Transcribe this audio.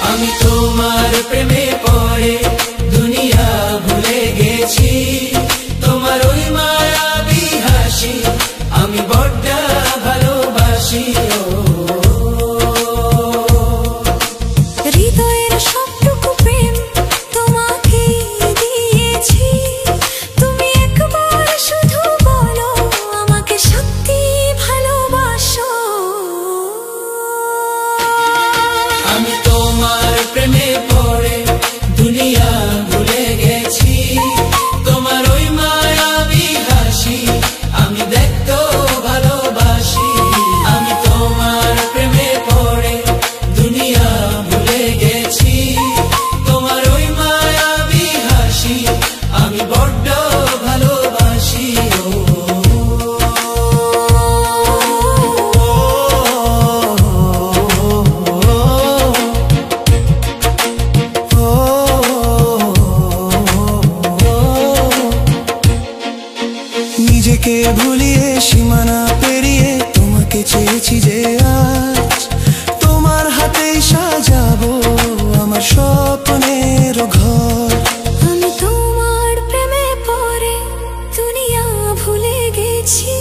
আমি তোমার প্রেমে পড়ে দুনিয়া ভুলে গেছি, তোমার ওই মায়াবী হাসি আমি বড্ড ভালোবাসি। হৃদয়ের সবটুকু প্রেম তোমাকে দিয়েছি, তুমি একবার শুধু বলো আমাকে সত্যি ভালোবাসো। আমি তোমার প্রেমে পড়ে দুনিয়া ভুলে গেছি, তোমার ওই মায়াবী হাসি আমি দেখতে ভালোবাসি। আমি তোমার প্রেমে পড়ে দুনিয়া ভুলে গেছি, তোমার ওই মায়াবী হাসি আমি বড্ড ভালোবাসি। নিজেকে ভুলিয়ে সীমানা পেরিয়ে তোমাকে চেয়েছি যে আজ তোমার হাতেই সাজাবো আমার স্বপ্নের ঘর। আমি তোমার প্রেমে পড়ে দুনিয়া ভুলে গেছি,